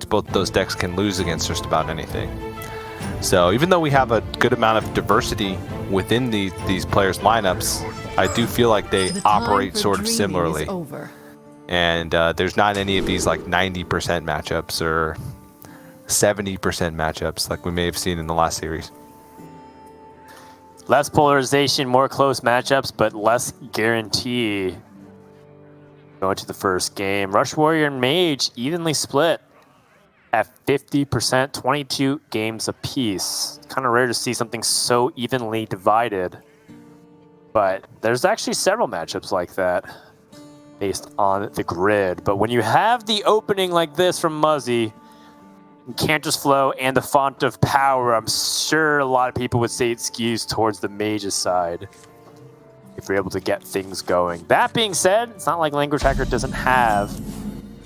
both those decks can lose against just about anything. So even though we have a good amount of diversity within these players' lineups, I do feel like they operate sort of similarly. And there's not any of these like 90% matchups or 70% matchups like we may have seen in the last series. Less polarization, more close matchups, but less guarantee. Going to the first game. Rush Warrior and Mage evenly split at 50%, 22 games apiece. Kind of rare to see something so evenly divided. But there's actually several matchups like that based on the grid. But when you have the opening like this from Muzzy, Enchantress Flow and the Font of Power, I'm sure a lot of people would say it skews towards the Mage's side if you're able to get things going. That being said, it's not like lnguagehackr doesn't have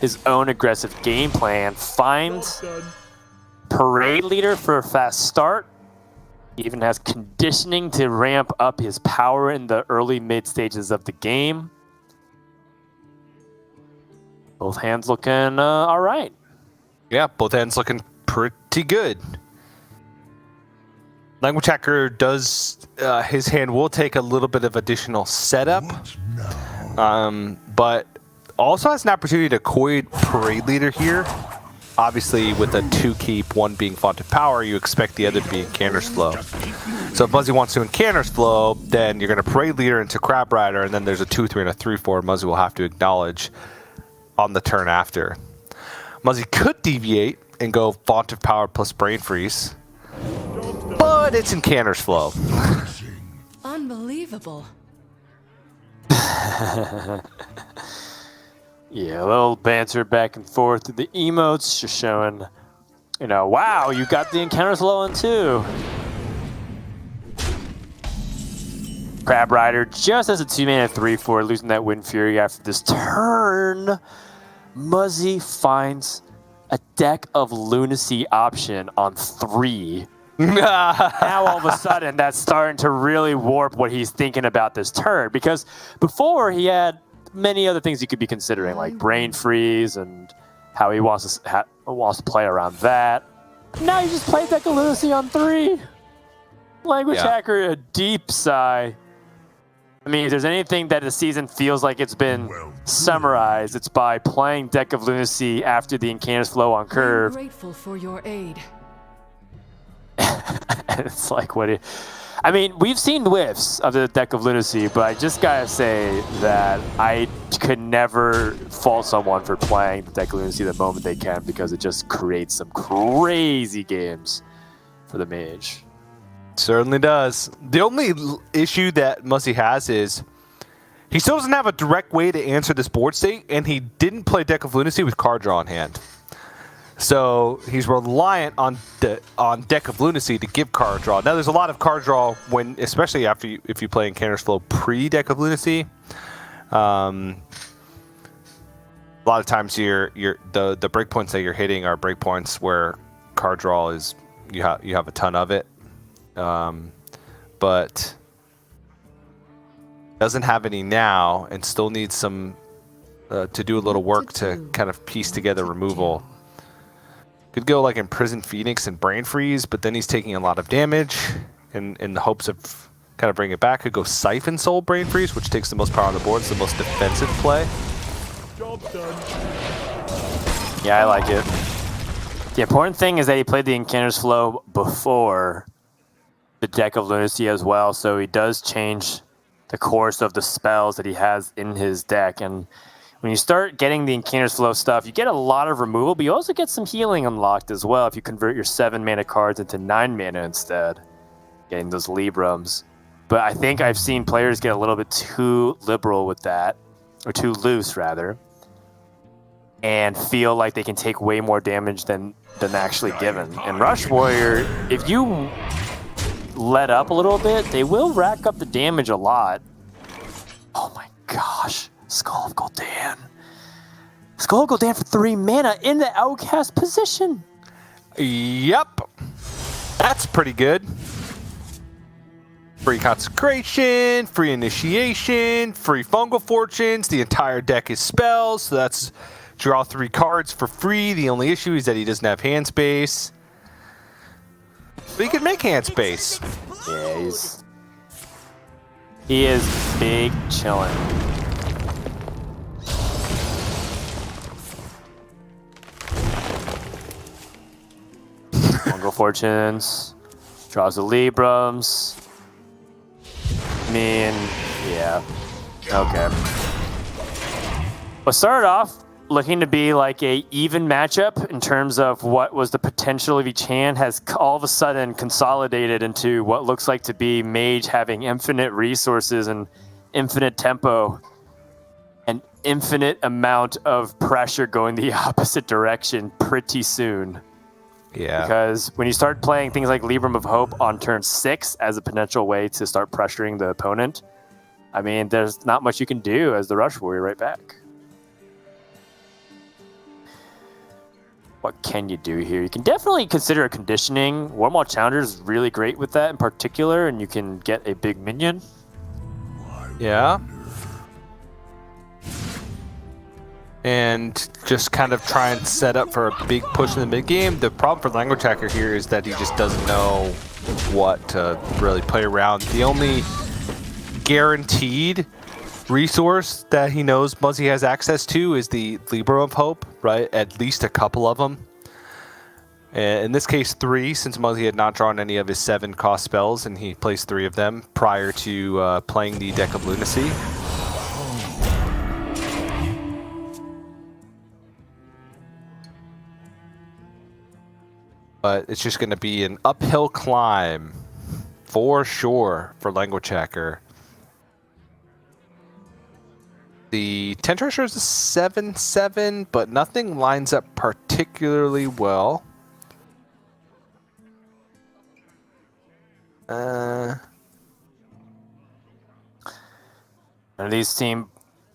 his own aggressive game plan. Finds Parade Leader for a fast start. He even has conditioning to ramp up his power in the early mid stages of the game. Both hands looking all right. Yeah, both hands looking pretty good. lnguagehackr does, his hand will take a little bit of additional setup, but also has an opportunity to Koid Parade Leader here. Obviously, with a 2-keep, one being Font of Power, you expect the other to be Enchantress Flow. So if Muzzy wants to Enchantress Flow, then you're going to Parade Leader into Crab Rider, and then there's a 2-3 and a 3-4 Muzzy will have to acknowledge on the turn after. Muzzy could deviate and go Font of Power plus Brain Freeze, but it's Enchantress Flow. Unbelievable. Yeah, a little banter back and forth through the emotes, just showing, you know, wow, you got the Enchantress Flow in too. Crab Rider just as a 2-mana 3-4, losing that Wind Fury after this turn. Muzzy finds a Deck of Lunacy option on 3. Now all of a sudden that's starting to really warp what he's thinking about this turn, because before he had many other things he could be considering, like Brain Freeze and how he wants to play around that. Now you just play Deck of Lunacy on 3. lnguagehackr, a deep sigh. I mean, if there's anything that the season feels like it's been summarized, it's by playing Deck of Lunacy after the Enchantress Flow on curve. I'm grateful for your aid. It's like, I mean, we've seen whiffs of the Deck of Lunacy, but I just gotta say that I could never fault someone for playing the Deck of Lunacy the moment they can, because it just creates some crazy games for the Mage. Certainly does. The only issue that Muzzy has is he still doesn't have a direct way to answer this board state, and he didn't play Deck of Lunacy with card draw in hand. So he's reliant on Deck of Lunacy to give card draw. Now there's a lot of card draw when, especially if you play Enchantress Flow pre-Deck of Lunacy. A lot of times the breakpoints that you're hitting are breakpoints where card draw is you have a ton of it. But doesn't have any now, and still needs some to do a little work to kind of piece together removal. Could go like Imprison Phoenix and Brain Freeze, but then he's taking a lot of damage in the hopes of kind of bringing it back. Could go Siphon Soul Brain Freeze, which takes the most power on the board. It's the most defensive play. Job done. Yeah, I like it. The important thing is that he played the Enchantress Flow before the Deck of Lunacy as well, so he does change the course of the spells that he has in his deck. And when you start getting the Enchantress Flow stuff, you get a lot of removal, but you also get some healing unlocked as well if you convert your 7-mana cards into 9 mana instead, getting those Librams. But I think I've seen players get a little bit too liberal with that, or too loose rather, and feel like they can take way more damage than actually given. And Rush Warrior, if you let up a little bit, they will rack up the damage a lot. Oh my gosh. Skull of Gul'dan. Skull of Gul'dan for 3 mana in the outcast position. Yep. That's pretty good. Free Consecration, free Initiation, free Fungal Fortunes. The entire deck is spells, so that's draw 3 cards for free. The only issue is that he doesn't have hand space. But he can make hand space. Yeah, he is big chillin'. Mongol Fortunes. Draws the Librams. I mean, yeah. Okay. What started off looking to be like a even matchup in terms of what was the potential of each hand has all of a sudden consolidated into what looks like to be Mage having infinite resources and infinite tempo and infinite amount of pressure going the opposite direction pretty soon. Yeah. Because when you start playing things like Libram of Hope on turn 6 as a potential way to start pressuring the opponent, I mean, there's not much you can do as the Rush Warrior right back. What can you do here? You can definitely consider a conditioning. Warmwall Challenger is really great with that in particular, and you can get a big minion. Yeah. And just kind of try and set up for a big push in the mid game. The problem for lnguagehackr here is that he just doesn't know what to really play around. The only guaranteed resource that he knows Muzzy has access to is the Libram of Hope, right? At least a couple of them. In this case, 3, since Muzzy had not drawn any of his 7 cost spells, and he placed 3 of them prior to playing the deck of Lunacy. But it's just going to be an uphill climb, for sure, for lnguagehackr. The 10 Treasure is a 7/7, but nothing lines up particularly well. None of these seem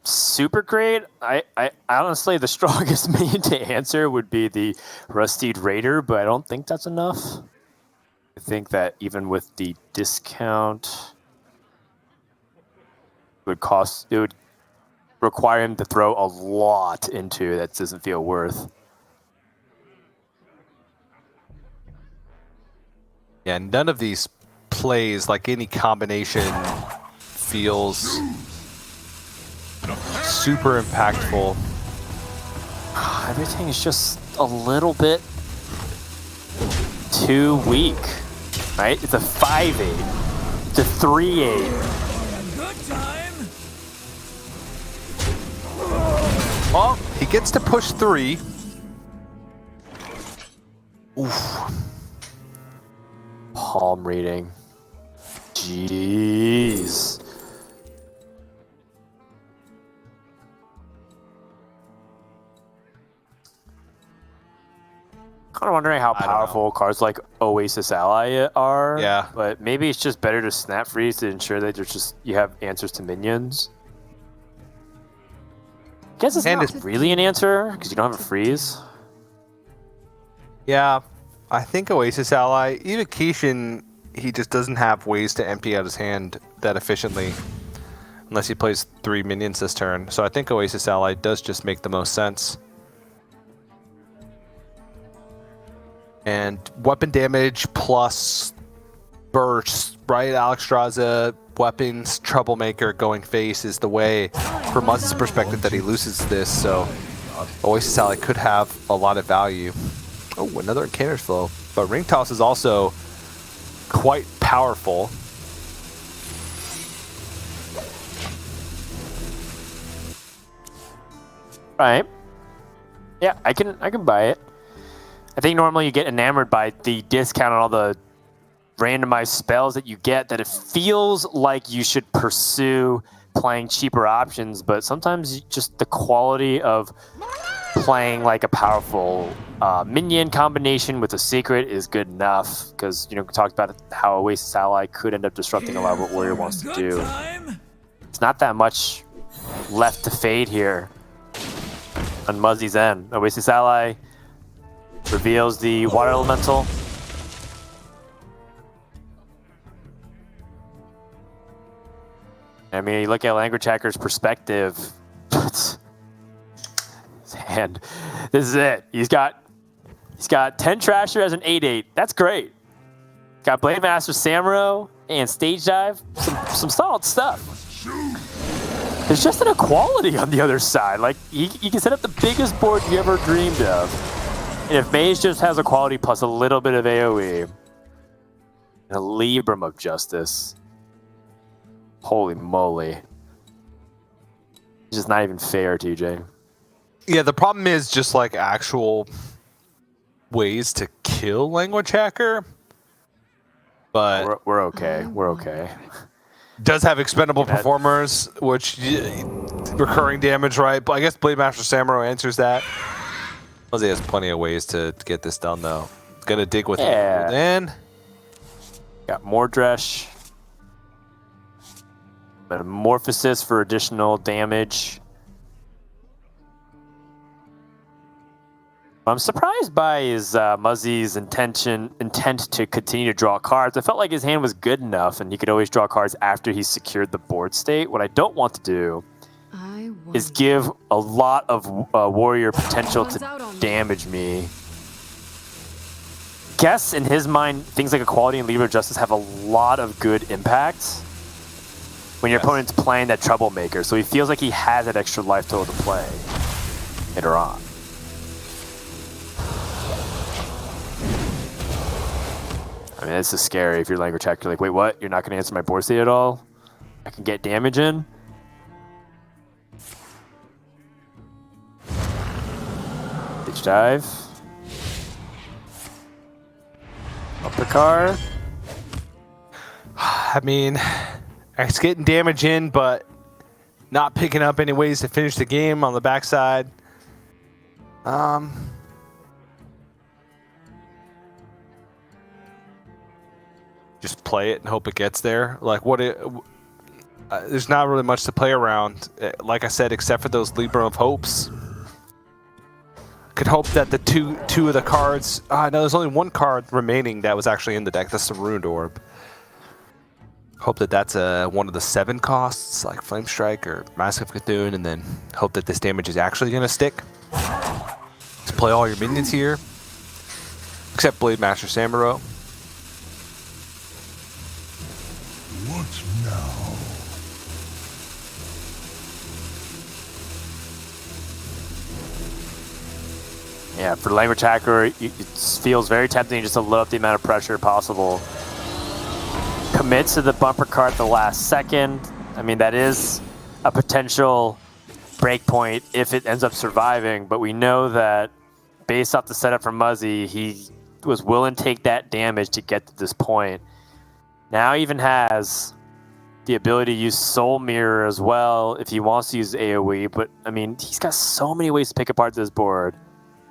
super great. I honestly, the strongest minion to answer would be the Rustied Raider, but I don't think that's enough. I think that even with the discount, it would require him to throw a lot into that doesn't feel worth. Yeah, none of these plays, like any combination, feels super impactful. Everything is just a little bit too weak, right? It's a 5/8. It's a 3/8. Well, he gets to push 3. Oof. Palm reading. Jeez. Kind of wondering how powerful cards like Oasis Ally are. Yeah. But maybe it's just better to snap freeze to ensure that you have answers to minions. I guess it's not really an answer because you don't have a freeze. Yeah, I think Oasis Ally, even Kishin, he just doesn't have ways to empty out his hand that efficiently unless he plays 3 minions this turn. So I think Oasis Ally does just make the most sense. And weapon damage plus burst, right? Alexstrasza, weapons, troublemaker, going face is the way, from Muzzy's perspective, that he loses this. So Oasis Ally could have a lot of value. Oh, another Incanter's Flow. But Ring Toss is also quite powerful. Right. Yeah, I can buy it. I think normally you get enamored by the discount on all the randomized spells that you get, that it feels like you should pursue playing cheaper options, but sometimes just the quality of playing like a powerful minion combination with a secret is good enough, because we talked about how Oasis Ally could end up disrupting a lot of what Warrior wants to do. It's not that much left to fade here on Muzzy's end. Oasis Ally reveals the Water Elemental. I mean, you look at lnguagehackr's perspective, his and this is it. He's got 10 Trasher as an 8/8. That's great. Got Blade Master Samuro and Stage Dive. Some solid stuff. There's just an equality on the other side. Like, he can set up the biggest board you ever dreamed of. And if Mage just has equality plus a little bit of AoE, and a Libram of Justice, holy moly. It's just not even fair, TJ. Yeah, the problem is just like actual ways to kill Language Hacker. But We're okay. We're okay. does have expendable performers, which recurring damage, right? But I guess Blade Master Samuro answers that. Muzzy has plenty of ways to get this done, though. Gonna dig with it. Then got Mordresh. Metamorphosis for additional damage. I'm surprised by his Muzzy's intent to continue to draw cards. I felt like his hand was good enough, and he could always draw cards after he secured the board state. What I don't want to do is give a lot of warrior potential to damage me. Guess in his mind, things like Equality and Libra of Justice have a lot of good impacts when your opponent's playing that Troublemaker. So he feels like he has that extra life total to play later on. I mean, this is scary if you're Language Hacker. You're like, wait, what? You're not going to answer my board state at all? I can get damage in? Pitch dive. Uppercut. I mean, it's getting damage in, but not picking up any ways to finish the game on the backside. Just play it and hope it gets there. Like there's not really much to play around. Like I said, except for those Libra of Hopes. Could hope that the two of the cards. No, there's only one card remaining that was actually in the deck. That's the Ruined Orb. Hope that that's one of the 7 costs, like Flame Strike or Mask of Cthulhu, and then hope that this damage is actually going to stick. Just play all your minions here, except Blade Master Samuro. What now? Yeah, for Language Hacker, it feels very tempting just to load up the amount of pressure possible. Commits to the bumper card at the last second. I mean, that is a potential breakpoint if it ends up surviving, but we know that based off the setup from Muzzy, he was willing to take that damage to get to this point. Now he even has the ability to use Soul Mirror as well if he wants to use AoE, but I mean, he's got so many ways to pick apart this board.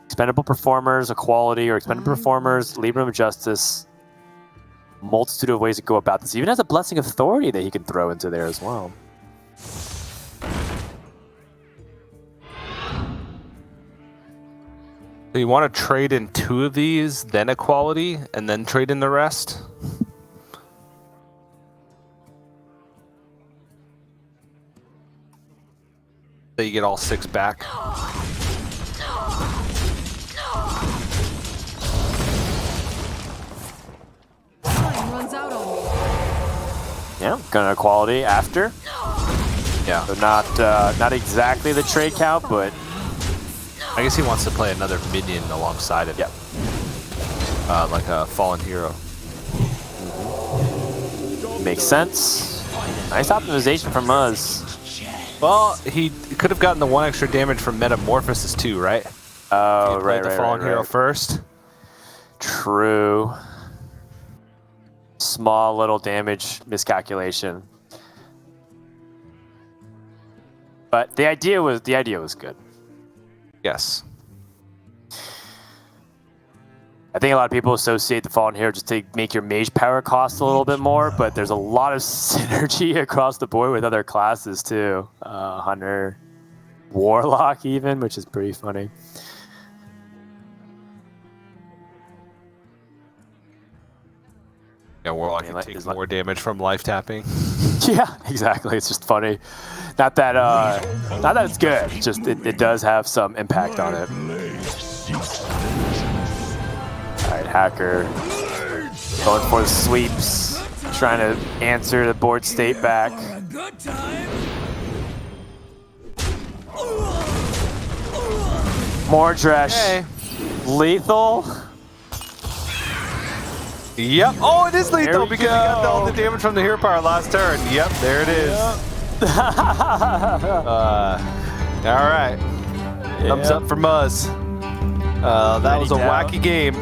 Expendable Performers, Equality, or Expendable Performers, Libram of Justice. Multitude of ways to go about this. He even has a Blessing of Authority that he can throw into there as well. Do you want to trade in 2 of these, then Equality, and then trade in the rest? So you get all 6 back. Yeah, gonna Equality after. Yeah. So not exactly the trade count, but I guess he wants to play another minion alongside it. Yep. Like a Fallen Hero. Makes sense. Nice optimization from Muzz. Well, he could have gotten the 1 extra damage from Metamorphosis too, right? Oh, right, the Fallen Hero first. True. Small little damage miscalculation. But the idea was good. Yes. I think a lot of people associate the Fallen Hero just to make your mage power cost a little bit more, but there's a lot of synergy across the board with other classes too. Hunter, Warlock even, which is pretty funny. Yeah, Warlock can take more damage from life tapping. Yeah, exactly. It's just funny. Not that it's good. It's just it does have some impact on it. All right, Hacker going for the sweeps, trying to answer the board state back. More Dresh. Hey. Lethal. Yep. Oh, it is lethal because he got all the go. damage from the hero power last turn. Yep, there it is. Yep. All right. Thumbs up for Muzz. That was a wacky game.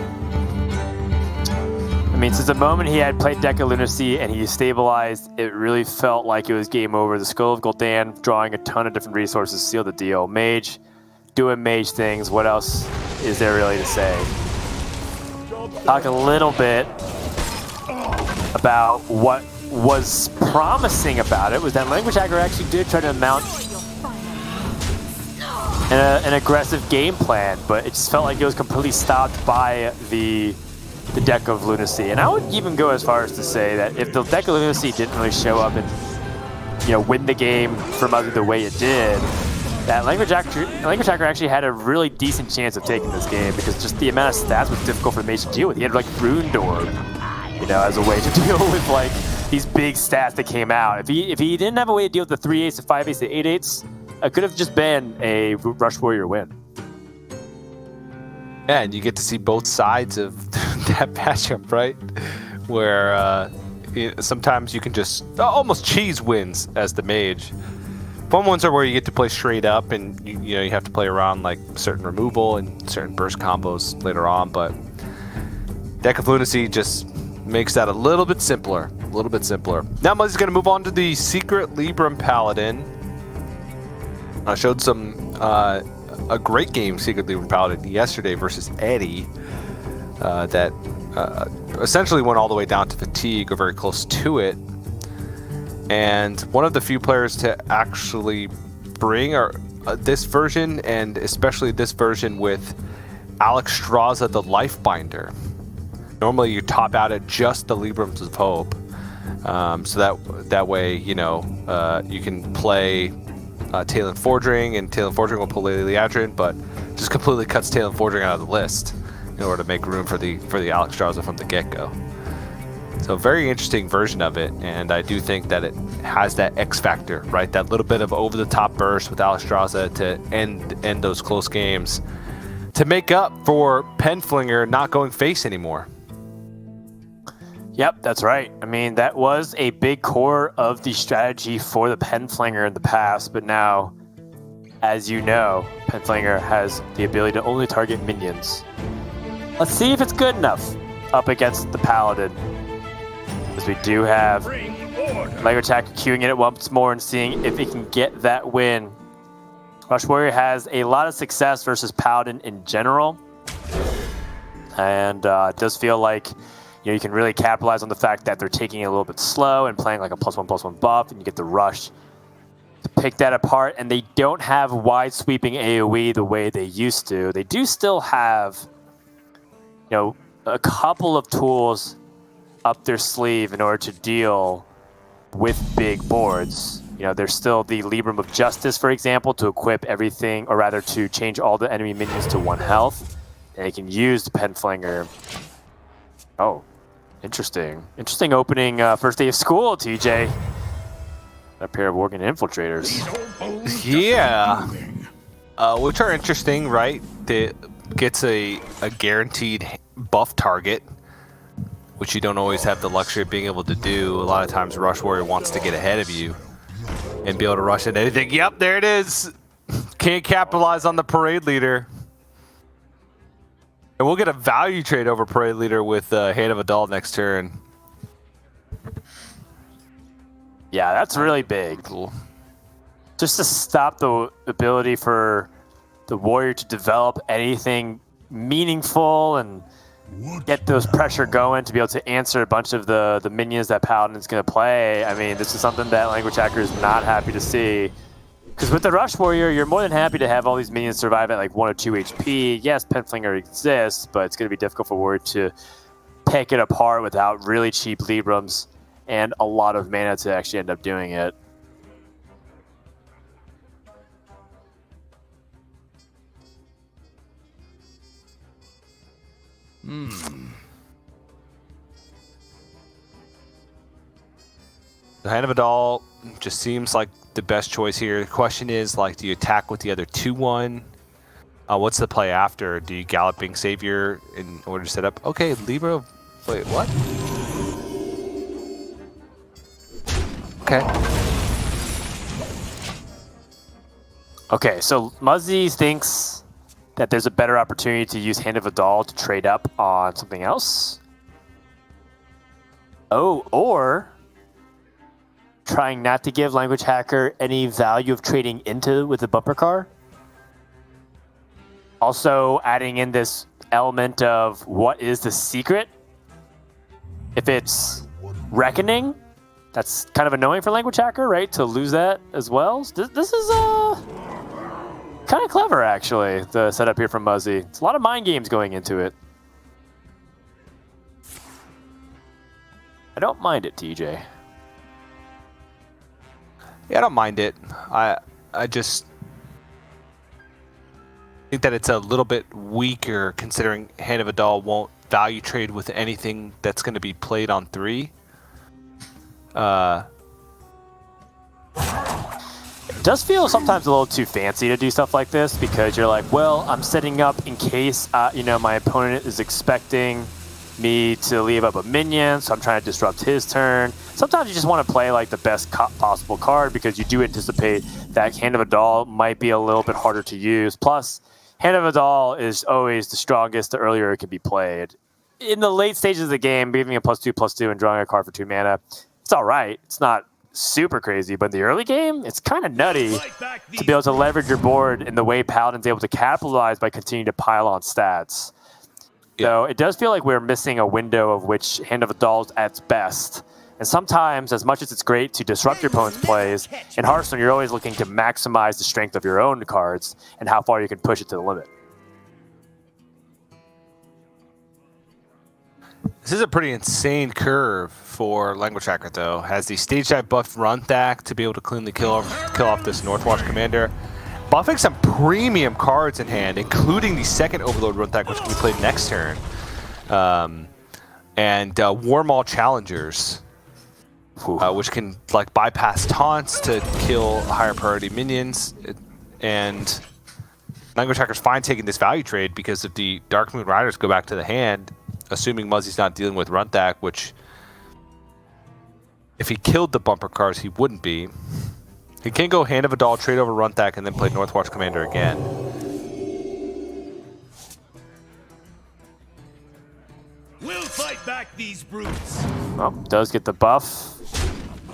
I mean, since the moment he had played Deck of Lunacy and he stabilized, it really felt like it was game over. The Skull of Gul'dan, drawing a ton of different resources, sealed the deal. Mage, doing mage things. What else is there really to say? Talk a little bit about what was promising about it was that lnguagehackr actually did try to mount an aggressive game plan, but it just felt like it was completely stopped by the Deck of Lunacy. And I would even go as far as to say that if the Deck of Lunacy didn't really show up and win the game for Muzzy the way it did, that lnguagehackr actually had a really decent chance of taking this game because just the amount of stats was difficult for the mage to deal with. He had like Rune Door, as a way to deal with like these big stats that came out. If he didn't have a way to deal with the 3/8 to 5/8 to 8/8, it could have just been a Rush Warrior win. Yeah, and you get to see both sides of that matchup, right? Where sometimes you can just almost cheese wins as the mage. Fun ones are where you get to play straight up, and you have to play around like certain removal and certain burst combos later on. But Deck of Lunacy just makes that a little bit simpler. Now Muzzy's going to move on to the Secret Libram Paladin. I showed a great game, Secret Libram Paladin, yesterday versus Eddie. That essentially went all the way down to fatigue, or very close to it. And one of the few players to actually bring this version, and especially this version with Alexstrasza the Lifebinder. Normally you top out at just the Librams of Hope. So that way, you can play Talon Forging, and Talon Forging will pull Liadrin, but just completely cuts Talon Forging out of the list in order to make room for the Alexstrasza from the get-go. So very interesting version of it, and I do think that it has that X factor, right? That little bit of over-the-top burst with Alexstrasza to end those close games, to make up for Penflinger not going face anymore. Yep, that's right. I mean, that was a big core of the strategy for the Penflinger in the past, but now, as you know, Penflinger has the ability to only target minions. Let's see if it's good enough up against the Paladin. Because we do have lnguagehackr queuing in it once more and seeing if it can get that win. Rush Warrior has a lot of success versus Paladin in general. And it does feel like you can really capitalize on the fact that they're taking it a little bit slow and playing like a +1/+1 buff, and you get the rush to pick that apart. And they don't have wide sweeping AoE the way they used to. They do still have a couple of tools up their sleeve in order to deal with big boards. There's still the Libram of Justice, for example, to equip everything, or rather to change all the enemy minions to 1 health. And they can use the Penflinger. Oh, interesting. Interesting opening first day of school, TJ. A pair of Worgen Infiltrators. Yeah. Which are interesting, right? It gets a guaranteed buff target, which you don't always have the luxury of being able to do. A lot of times Rush Warrior wants to get ahead of you and be able to rush at anything. Yep, there it is. Can't capitalize on the Parade Leader. And we'll get a value trade over Parade Leader with Hand of Adult next turn. Yeah, that's really big. Cool. Just to stop the ability for the Warrior to develop anything meaningful and get those pressure going to be able to answer a bunch of the minions that Paladin's going to play. I mean, this is something that lnguagehackr is not happy to see. Because with the Rush Warrior, you're more than happy to have all these minions survive at like 1 or 2 HP. Yes, Penflinger exists, but it's going to be difficult for Warrior to pick it apart without really cheap Librams and a lot of mana to actually end up doing it. The Hand of Adal just seems like the best choice here. The question is, like, do you attack with the other 2-1? What's the play after? Do you Galloping Savior in order to set up? Okay, Libra. Wait, what? Okay. Okay, so Muzzy thinks that there's a better opportunity to use Hand of Adal to trade up on something else. Oh, or trying not to give Language Hacker any value of trading into with the bumper car. Also adding in this element of what is the secret. If it's Reckoning, that's kind of annoying for Language Hacker, right? To lose that as well. This is kind of clever, actually, the setup here from Muzzy. It's a lot of mind games going into it. I don't mind it, TJ. Yeah, I don't mind it. I just think that it's a little bit weaker considering Hand of Adal won't value trade with anything that's going to be played on 3. It does feel sometimes a little too fancy to do stuff like this because you're like, well, I'm setting up in case my opponent is expecting me to leave up a minion, so I'm trying to disrupt his turn. Sometimes you just want to play like the best possible card because you do anticipate that Hand of Adal might be a little bit harder to use. Plus, Hand of Adal is always the strongest the earlier it can be played. In the late stages of the game, giving a +2/+2 and drawing a card for 2 mana, it's all right. It's not super crazy, but in the early game, it's kind of nutty to be able to leverage your board in the way Paladin's able to capitalize by continuing to pile on stats. Yeah. So it does feel like we're missing a window of which Hand of Adal is at its best. And sometimes, as much as it's great to disrupt your opponent's plays, in Hearthstone, you're always looking to maximize the strength of your own cards and how far you can push it to the limit. This is a pretty insane curve for Language Hacker, though. Has the stage dive buff Runthak to be able to cleanly kill off this Northwatch commander. Buffing some premium cards in hand, including the second Overlord Runthak, which can be played next turn. And Warmaul Challengers, which can like bypass taunts to kill higher priority minions. And Language Hacker's fine taking this value trade because if the Dark Moon Riders go back to the hand, assuming Muzzy's not dealing with Runthak, which if he killed the bumper cards, he wouldn't be. He can go Hand of Adal, trade over Runthak, and then play Northwatch Commander again. We'll fight back these brutes. Well, does get the buff.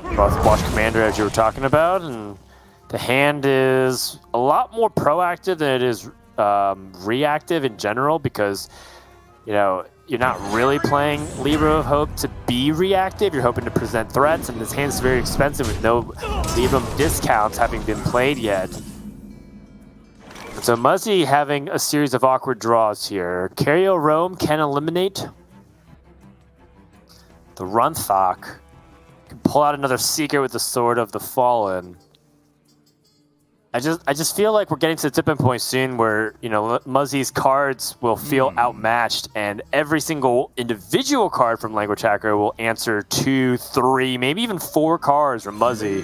Northwatch Commander, as you were talking about, and the hand is a lot more proactive than it is reactive in general because, you're not really playing Libra of Hope to be reactive. You're hoping to present threats, and this hand is very expensive with no Libra discounts having been played yet. And so Muzzy having a series of awkward draws here. Cario Rome can eliminate the Runthak. Can pull out another secret with the Sword of the Fallen. I just feel like we're getting to the tipping point soon where, Muzzy's cards will feel outmatched and every single individual card from Language Hacker will answer 2, 3, maybe even 4 cards from Muzzy.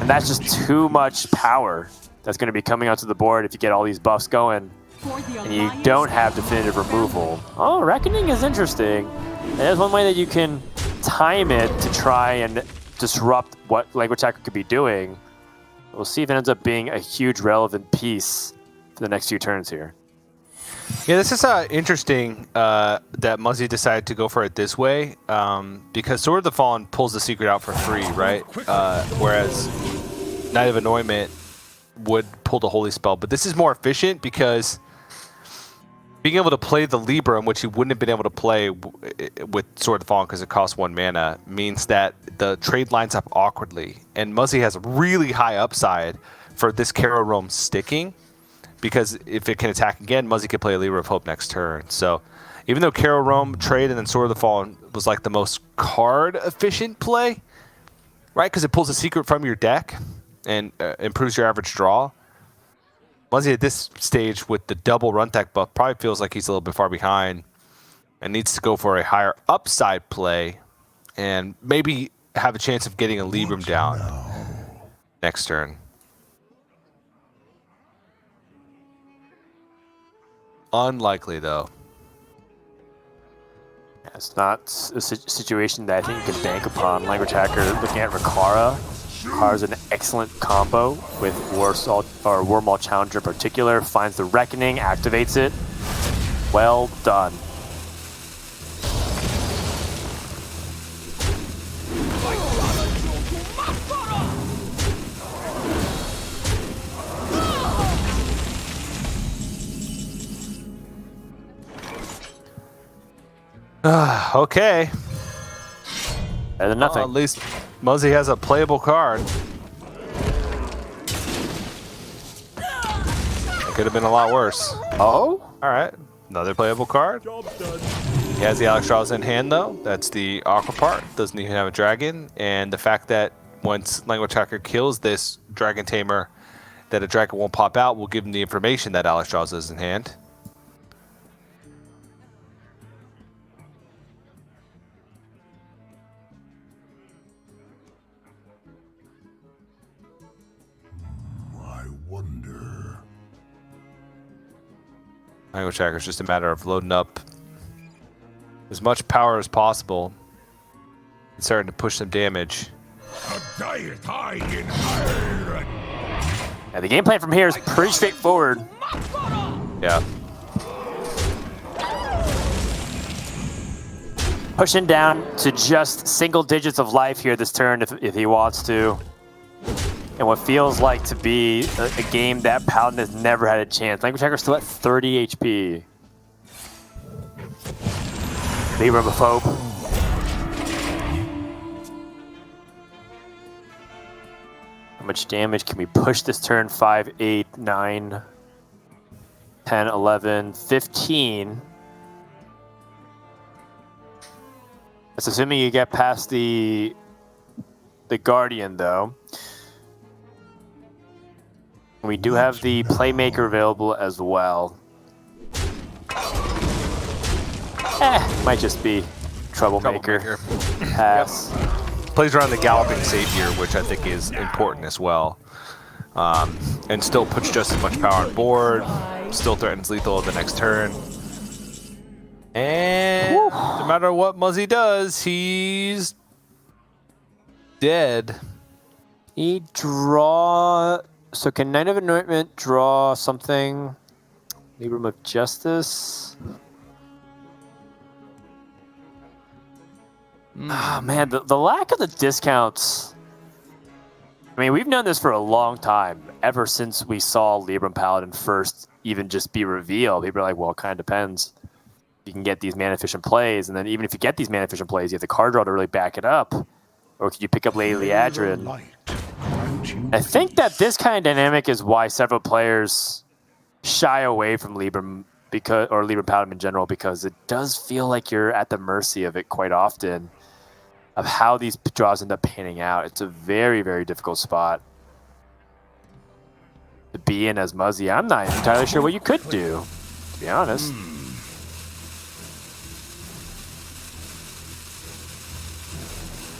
And that's just too much power that's going to be coming onto the board if you get all these buffs going and you don't have definitive removal. Oh, Reckoning is interesting. There's one way that you can time it to try and disrupt what Language Hacker could be doing. We'll see if it ends up being a huge relevant piece for the next few turns here. Yeah, this is interesting that Muzzy decided to go for it this way because Sword of the Fallen pulls the secret out for free, right? Whereas Night of Anointment would pull the Holy Spell. But this is more efficient because being able to play the Libra, which you wouldn't have been able to play with Sword of the Fallen because it costs 1 mana, means that the trade lines up awkwardly. And Muzzy has a really high upside for this Cario Rome sticking because if it can attack again, Muzzy could play a Libra of Hope next turn. So Even though Carol Rome trade and then Sword of the Fallen was like the most card efficient play, right? Because it pulls a secret from your deck and improves your average draw. Muzzy at this stage with the double run tech buff probably feels like he's a little bit far behind and needs to go for a higher upside play and maybe have a chance of getting a Libram down next turn. Unlikely, though. It's not a situation that I think you can bank upon. Language Hacker looking at Rikara. Rikara's an excellent combo with Wormwall Challenger in particular. Finds the Reckoning, activates it. Well done. Okay. Better than nothing. At least Muzzy has a playable card. It could have been a lot worse. Oh? All right. Another playable card. He has the Alexstrasza in hand, though. That's the Aqua part. Doesn't even have a dragon. And the fact that once Language Hacker kills this Dragon Tamer, that a dragon won't pop out will give him the information that Alexstrasza is in hand. Language Hacker is just a matter of loading up as much power as possible and starting to push some damage. Yeah, the game plan from here is pretty straightforward. Yeah. Pushing down to just single digits of life here this turn if he wants to. And what feels like to be a game that Paladin has never had a chance. Language Hacker's still at 30 HP. Libramophobe. How much damage can we push this turn? 5, 8, 9, 10, 11, 15. That's assuming you get past the Guardian, though. We do have the Playmaker available as well. Might just be Troublemaker. Pass. Yep. Plays around the Galloping Savior, which I think is important as well. And still puts just as much power on board. Still threatens lethal the next turn. And no matter what Muzzy does, he's dead. He draw... So can Knight of Anointment draw something? Libram of Justice? Oh man, the lack of the discounts. I mean, we've known this for a long time, ever since we saw Libram Paladin first even just be revealed. People are like, well, it kind of depends. You can get these mana-efficient plays, and then even if you get these mana-efficient plays, you have the card draw to really back it up. Or could you pick up Lady Adrin? I think that this kind of dynamic is why several players shy away from Libram or Libram Paladin in general, because it does feel like you're at the mercy of it quite often, of how these draws end up panning out. It's a very, very difficult spot to be in as Muzzy. I'm not entirely sure what you could do, to be honest.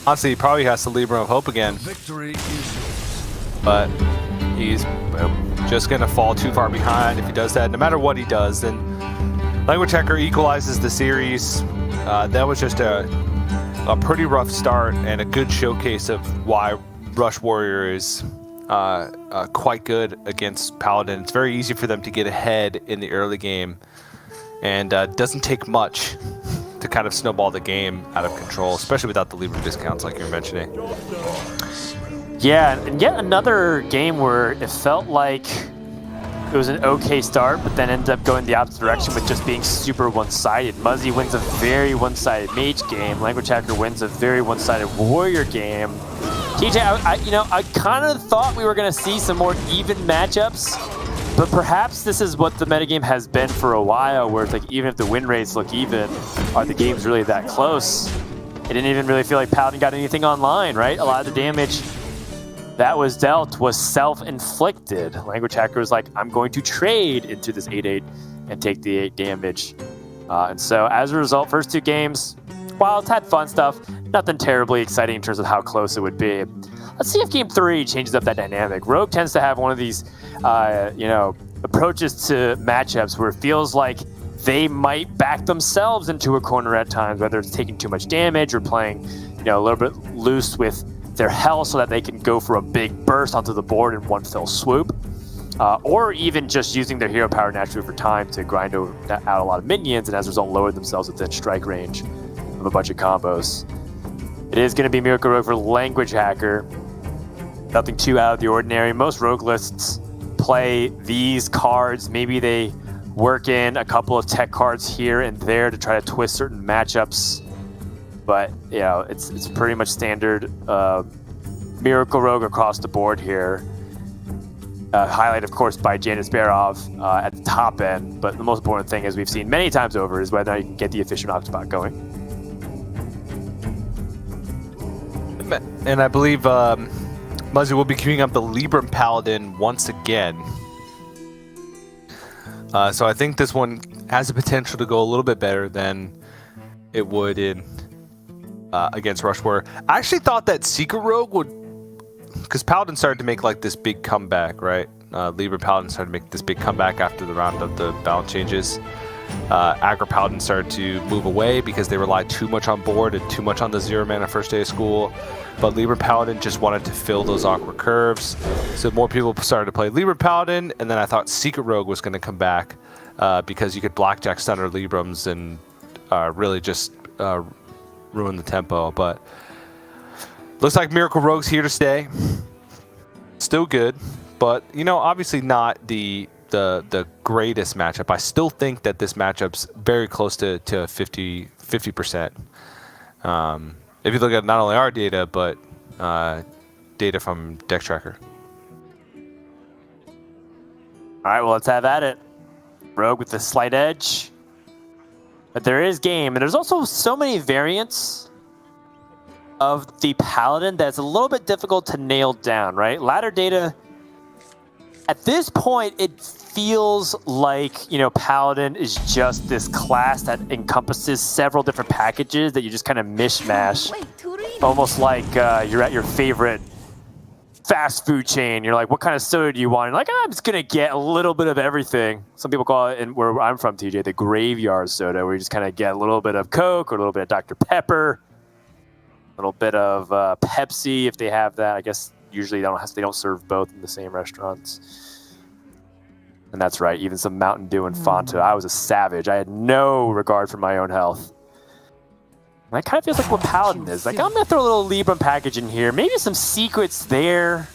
Honestly, he probably has to Libram of Hope again. Victory is yours. But he's just going to fall too far behind if he does that. No matter what he does, then Language Hacker equalizes the series. That was just a pretty rough start and a good showcase of why Rush Warrior is quite good against Paladin. It's very easy for them to get ahead in the early game, and doesn't take much to kind of snowball the game out of control, especially without the Libram discounts like you're mentioning. Yeah, and yet another game where it felt like it was an okay start, but then ended up going the opposite direction with just being super one-sided. Muzzy wins a very one-sided Mage game. Language Hacker wins a very one-sided Warrior game. TJ, I kind of thought we were going to see some more even matchups But perhaps this is what the metagame has been for a while, where it's like even if the win rates look even, are the games really that close? It didn't even really feel like Paladin got anything online, right? A lot of the damage that was dealt was self-inflicted. lnguagehackr was like, I'm going to trade into this 8/8 and take the 8 damage. And so as a result, first 2 games, while it's had fun stuff, nothing terribly exciting in terms of how close it would be. Let's see if game 3 changes up that dynamic. Rogue tends to have one of these, approaches to matchups where it feels like they might back themselves into a corner at times, whether it's taking too much damage or playing, a little bit loose with their health so that they can go for a big burst onto the board in one fell swoop. Or even just using their hero power naturally for time to grind out a lot of minions and as a result lower themselves within strike range of a bunch of combos. It is going to be Miracle Rogue for lnguagehackr. Nothing too out of the ordinary. Most rogue lists play these cards. Maybe they work in a couple of tech cards here and there to try to twist certain matchups. But, it's pretty much standard Miracle Rogue across the board here. Highlight, of course, by Janus Barov at the top end. But the most important thing, as we've seen many times over, is whether or not you can get the efficient Octobot going. And I believe Muzzy will be queuing up the Libram Paladin once again. So I think this one has the potential to go a little bit better than it would in against Rush Warrior. I actually thought that Secret Rogue would, because Paladin started to make like this big comeback, right? Libra Paladin started to make this big comeback after the round of the balance changes. Aggro Paladin started to move away because they relied too much on board and too much on the 0 mana first day of school. But Libra Paladin just wanted to fill those awkward curves. So more people started to play Libra Paladin, and then I thought Secret Rogue was going to come back because you could Blackjack Stunner Librams and really just ruin the tempo. But looks like Miracle Rogue's here to stay. Still good, but obviously not the greatest matchup. I still think that this matchup's very close to 50%. If you look at not only our data, but data from Deck Tracker. All right, well, let's have at it. Rogue with the slight edge. But there is game, and there's also so many variants of the Paladin that's a little bit difficult to nail down, right? Ladder data, at this point, it feels like, Paladin is just this class that encompasses several different packages that you just kind of mishmash. Almost like you're at your favorite fast food chain. You're like, what kind of soda do you want? And you're like, I'm just going to get a little bit of everything. Some people call it, and where I'm from, TJ, the graveyard soda, where you just kind of get a little bit of Coke or a little bit of Dr. Pepper, a little bit of Pepsi if they have that. I guess usually they don't serve both in the same restaurants. And that's right, even some Mountain Dew and Fanta. I was a savage. I had no regard for my own health. And that kind of feels like what Paladin is. Like, I'm going to throw a little Libram package in here. Maybe some secrets there.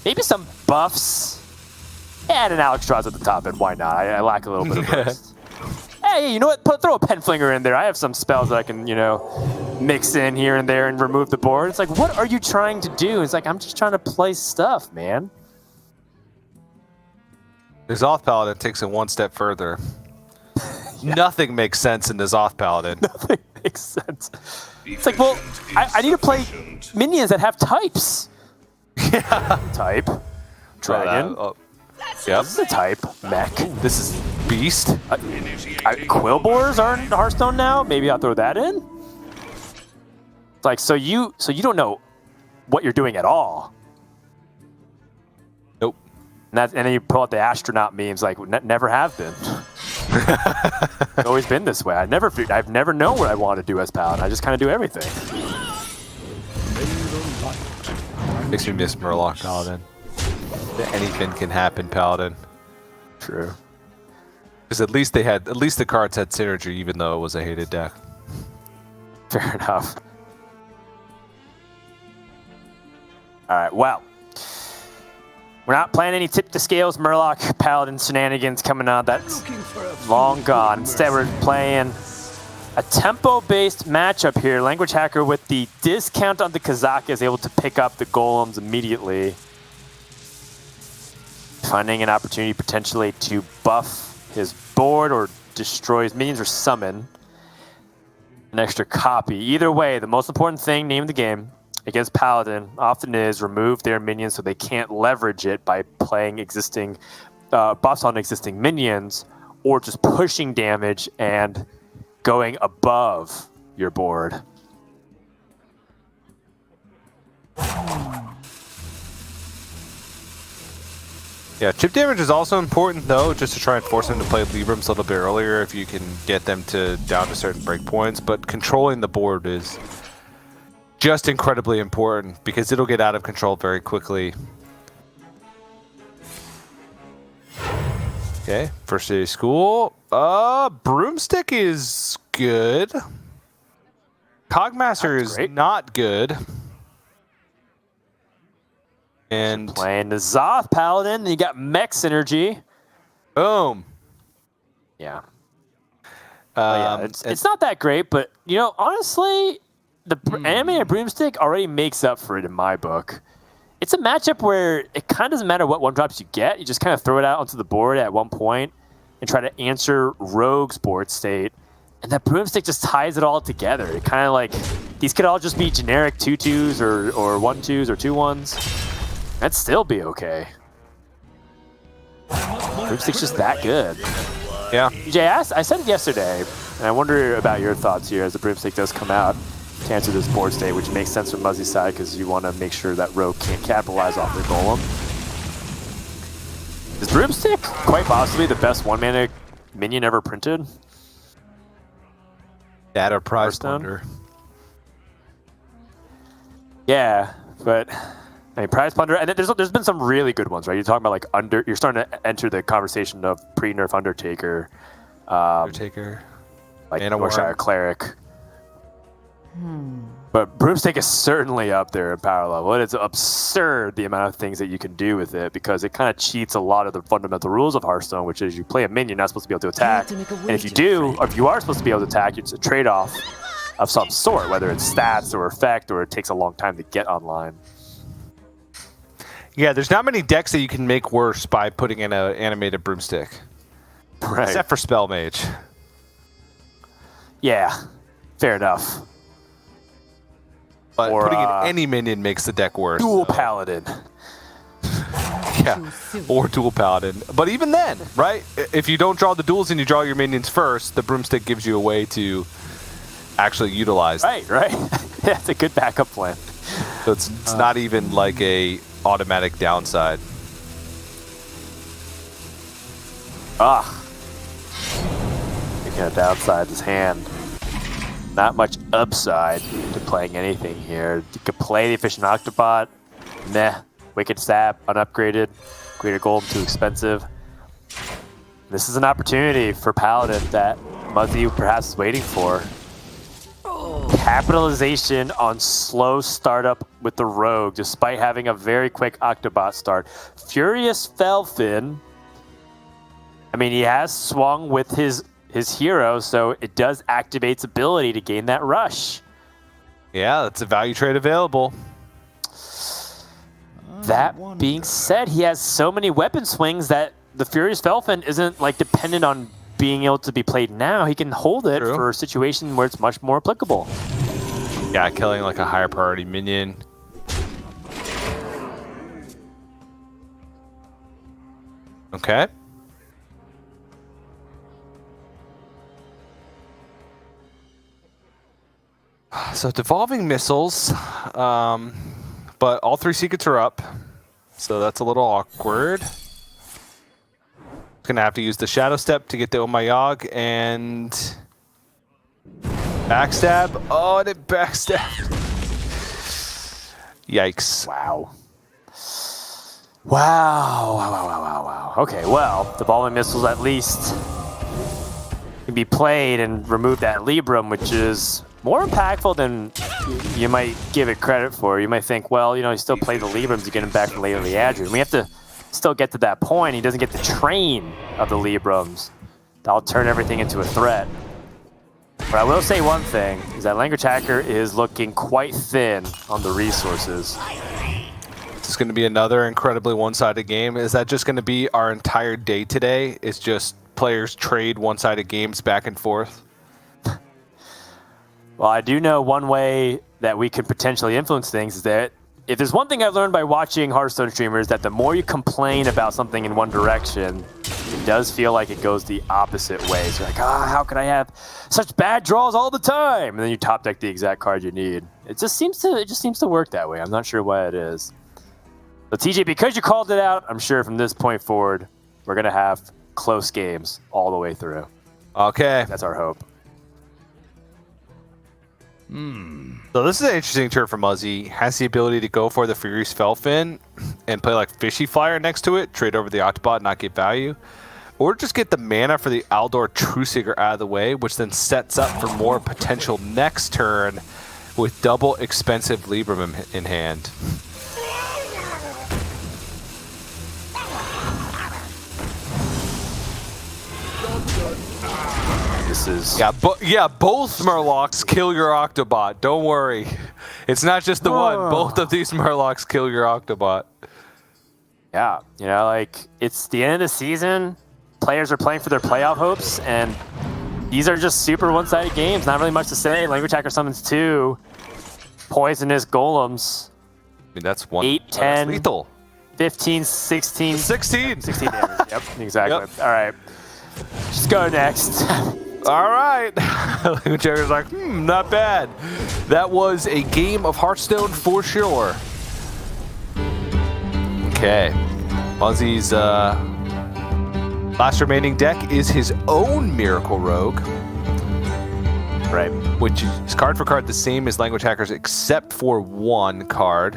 Maybe some buffs. And an Alex Strauss at the top end. Why not? I lack a little bit of burst. Hey, you know what? Throw a Penflinger in there. I have some spells that I can, mix in here and there and remove the board. It's like, what are you trying to do? It's like, I'm just trying to play stuff, man. This Oth Paladin takes it one step further. Yeah. Nothing makes sense in this Oth Paladin. Nothing makes sense. It's like, well, I need to play minions that have types. Yeah. Type. Dragon. Yep. This is a type. Mech. This is Beast. Quillbores are in Hearthstone now? Maybe I'll throw that in? It's like, so you don't know what you're doing at all. Nope. And then you pull out the astronaut memes, like, never have been. It's always been this way. I've never known what I want to do as Paladin. I just kind of do everything. Makes me miss Murloc Paladin. Anything can happen, Paladin. True. Because at least the cards had synergy, even though it was a hated deck. Fair enough. All right, well. We're not playing any tip to scales Murloc Paladin shenanigans coming on. That's long gone. Instead, we're playing a tempo-based matchup here. lnguagehackr with the discount on the Kazaka is able to pick up the golems immediately. finding an opportunity potentially to buff his board or destroy his minions or summon an extra copy. Either way, the most important thing named the game against Paladin often is remove their minions so they can't leverage it by playing existing buffs on existing minions, or just pushing damage and going above your board. Yeah, chip damage is also important though, just to try and force them to play Librams a little bit earlier if you can get them to down to certain breakpoints. But controlling the board is just incredibly important because it'll get out of control very quickly. Okay, first day of school. Broomstick is good. Cogmaster is not good. And playing the Zoth Paladin, you got mech synergy. Boom. Yeah. It's not that great, but you know, honestly, the animated Broomstick already makes up for it in my book. It's a matchup where it kind of doesn't matter what one drops you get. You just kind of throw it out onto the board at one point and try to answer Rogue's board state. And that Broomstick just ties it all together. It kind of like, these could all just be generic 2/2s or 1/2s or 2/1s. That'd still be okay. Broomstick's just that good. Yeah. Jay, I said it yesterday, and I wonder about your thoughts here as the Broomstick does come out to answer this board state, which makes sense from Muzzy's side because you want to make sure that Rogue can't capitalize off their Golem. Is Broomstick quite possibly the best one-mana minion ever printed? That or Prize Hearthstone? Plunder. Yeah, but I mean, Prize Plunder, and there's been some really good ones, right? You're talking about like you're starting to enter the conversation of pre-nerf Undertaker, like Yorkshire Cleric. But Broomstick is certainly up there in power level. It's absurd the amount of things that you can do with it because it kind of cheats a lot of the fundamental rules of Hearthstone, which is you play a minion, you're not supposed to be able to attack. And if you do, or if you are supposed to be able to attack, it's a trade-off of some sort, whether it's stats or effect or it takes a long time to get online. Yeah, there's not many decks that you can make worse by putting in an animated Broomstick. Right. Except for Spell Mage. Yeah, fair enough. But putting in any minion makes the deck worse. Dual Paladin. Yeah, or Dual Paladin. But even then, right? If you don't draw the duels and you draw your minions first, the Broomstick gives you a way to actually utilize them. Right. Yeah, it's a good backup plan. So it's not even like a automatic downside. Speaking of downside, his hand. Not much upside to playing anything here. You could play the Efficient Octobot. Nah. Wicked Stab, unupgraded. Greater Golem, too expensive. This is an opportunity for Paladin that Muzzy perhaps is waiting for. Capitalization on slow startup with the Rogue, despite having a very quick Octobot start. Furious Felfin. I mean, he has swung with his hero, so it does activate its ability to gain that rush. Yeah, that's a value trade available. That being said, he has so many weapon swings that the Furious Felfin isn't like dependent on being able to be played now. He can hold it for a situation where it's much more applicable. Yeah, killing like a higher priority minion. Okay. So devolving missiles, but all three secrets are up, so that's a little awkward. Gonna have to use the Shadow Step to get the Omayog and backstab. Oh, and it backstabbed. Yikes! Wow. Okay, well, devolving missiles at least can be played and remove that Libram, which is more impactful than you might give it credit for. You might think, well, you know, he still played the Librams to get him back from later Liadrin. We have to still get to that point. He doesn't get the train of the Librams. That'll turn everything into a threat. But I will say one thing, is that lnguagehackr is looking quite thin on the resources. is going to be another incredibly one-sided game. Is that just going to be our entire day today? Is just players trade one-sided games back and forth? Well, I do know one way that we could potentially influence things is that if there's one thing I've learned by watching Hearthstone streamers, that the more you complain about something in one direction, it does feel like it goes the opposite way. So you're like, how can I have such bad draws all the time? And then you top deck the exact card you need. It just seems to work that way. I'm not sure why it is. So TJ, because you called it out, I'm sure from this point forward, we're gonna have close games all the way through. Okay. That's our hope. So this is an interesting turn for Muzzy. Has the ability to go for the Furious Felfin and play like Fishy Flyer next to it, trade over the Octobot, not get value. Or just get the mana for the Aldor Trueseeker out of the way, which then sets up for more potential next turn with double expensive Libram in hand. This is Both Murlocs kill your Octobot. Don't worry. It's not just the one. Both of these Murlocs kill your Octobot. Yeah, like it's the end of the season. Players are playing for their playoff hopes, and these are just super one-sided games. Not really much to say. LnguageHackr summons 2 poisonous golems. I mean, that's one. 8, 10, lethal. 15, 16. 16. 16 damage. Yep, exactly. Yep. All right. Just go next. All right. LnguageHackr's like, not bad. That was a game of Hearthstone for sure. Okay. Muzzy's last remaining deck is his own Miracle Rogue. Right. Which is card for card the same as LnguageHackr's except for one card.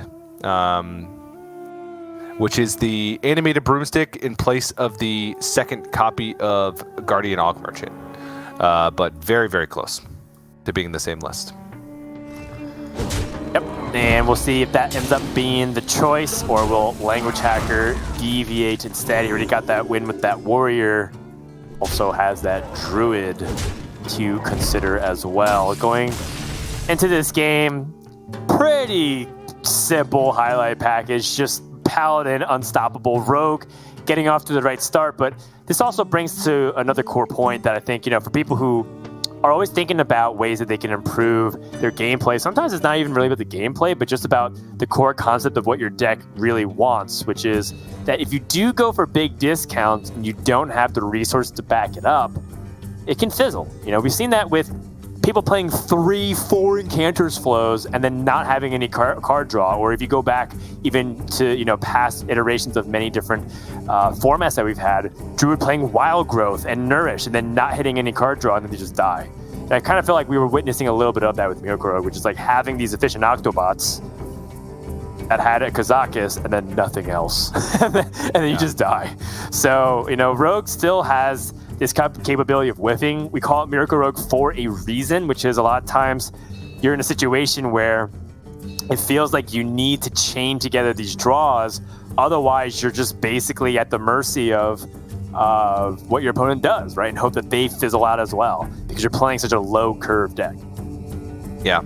Which is the animated broomstick in place of the second copy of Guardian Og Merchant. But very, very close to being the same list. Yep. And we'll see if that ends up being the choice, or will LnguageHackr deviate instead. He already got that win with that warrior. Also has that druid to consider as well. Going into this game, pretty simple highlight package. Just Paladin, Unstoppable, Rogue, getting off to the right start. But this also brings to another core point that I think, for people who are always thinking about ways that they can improve their gameplay, sometimes it's not even really about the gameplay, but just about the core concept of what your deck really wants, which is that if you do go for big discounts and you don't have the resources to back it up, it can fizzle. We've seen that with people playing 3-4 Incanters flows and then not having any card draw, or if you go back even to past iterations of many different formats that we've had, Druid playing Wild Growth and Nourish and then not hitting any card draw and then they just die. And I kind of feel like we were witnessing a little bit of that with Miracle Rogue, which is like having these efficient Octobots that had a Kazakis and then nothing else, and then you just die. So Rogue still has this capability of whiffing. We call it Miracle Rogue for a reason, which is a lot of times you're in a situation where it feels like you need to chain together these draws. Otherwise, you're just basically at the mercy of what your opponent does, right? And hope that they fizzle out as well, because you're playing such a low curve deck. Yeah.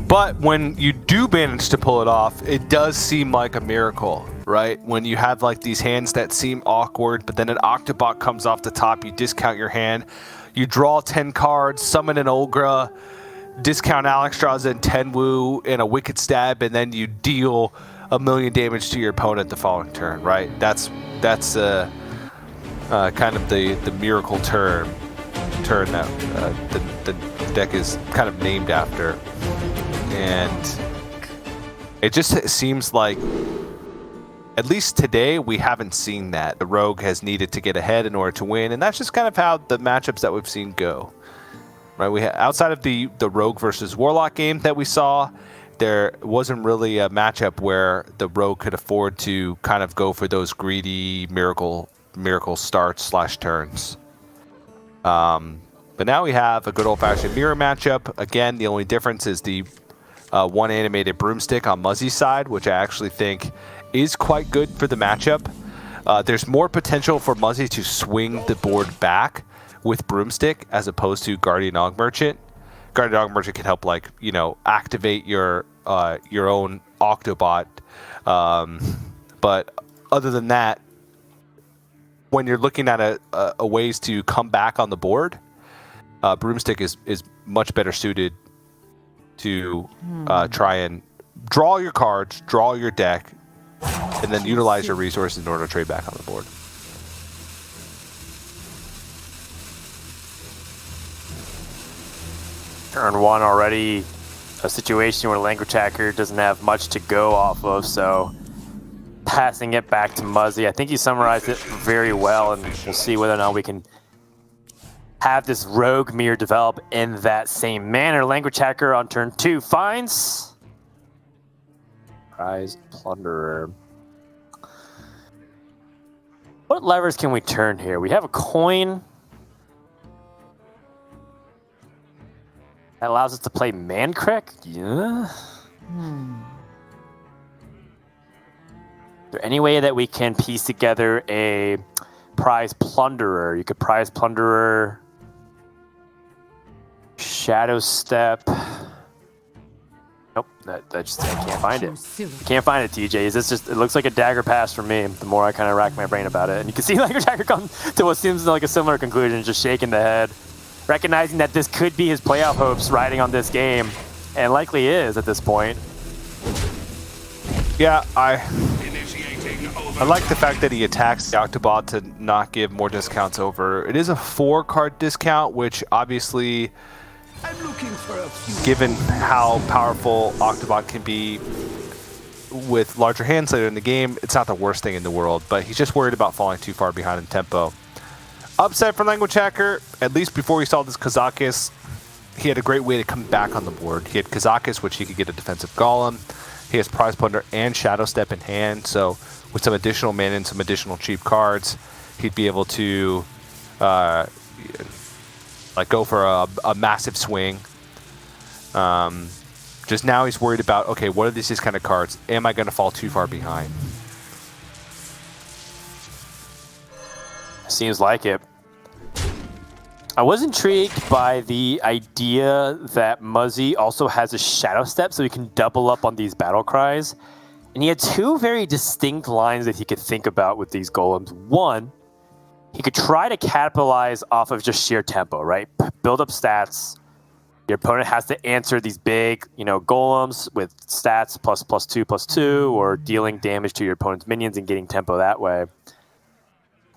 But when you do manage to pull it off, it does seem like a miracle, right? When you have like these hands that seem awkward, but then an Octobot comes off the top, you discount your hand, you draw 10 cards, summon an Olgra, discount Alexstrasza and Tenwu and a Wicked Stab, and then you deal 1 million damage to your opponent the following turn, right? That's kind of the miracle turn that the deck is kind of named after. And it just seems like, at least today, we haven't seen that. The Rogue has needed to get ahead in order to win, and that's just kind of how the matchups that we've seen go. Right? Outside of the Rogue versus Warlock game that we saw, there wasn't really a matchup where the Rogue could afford to kind of go for those greedy miracle starts / turns. But now we have a good old-fashioned mirror matchup. Again, the only difference is the one animated broomstick on Muzzy's side, which I actually think is quite good for the matchup. There's more potential for Muzzy to swing the board back with broomstick as opposed to Guardian Og Merchant. Guardian Og Merchant can help, activate your your own Octobot. But other than that, when you're looking at a ways to come back on the board, Broomstick is much better suited to try and draw your cards, draw your deck, and then utilize your resources in order to trade back on the board. Turn 1 already a situation where Language Hacker doesn't have much to go off of, so passing it back to Muzzy. I think you summarized it very well, and we'll see whether or not we can have this Rogue Mirror develop in that same manner. Language Hacker on turn 2 finds Prize Plunderer. What levers can we turn here? We have a coin. That allows us to play Mancrack? Yeah. Is there any way that we can piece together a Prize Plunderer? You could Prize Plunderer, Shadow Step. Nope, I can't find it. I can't find it, TJ. Is this just? It looks like a dagger pass for me. The more I kind of rack my brain about it, and you can see Language Hacker come to what seems like a similar conclusion, just shaking the head, recognizing that this could be his playoff hopes riding on this game, and likely is at this point. Yeah, I like the fact that he attacks the Octobot to not give more discounts over. It is a 4-card discount, which obviously, given how powerful Octobot can be with larger hands later in the game, it's not the worst thing in the world, but he's just worried about falling too far behind in tempo. Upset for Language Hacker, at least before he saw this Kazakis, he had a great way to come back on the board. He had Kazakis, which he could get a defensive Golem. He has Prize Plunder and Shadow Step in hand, so with some additional mana and some additional cheap cards, he'd be able to go for a massive swing. Just now he's worried about, okay, what are these kind of cards? Am I going to fall too far behind? Seems like it. I was intrigued by the idea that Muzzy also has a Shadow Step, so he can double up on these battle cries. And he had 2 very distinct lines that he could think about with these golems. One, he could try to capitalize off of just sheer tempo, right? Build up stats. Your opponent has to answer these big, golems with stats ++2/+2, or dealing damage to your opponent's minions and getting tempo that way.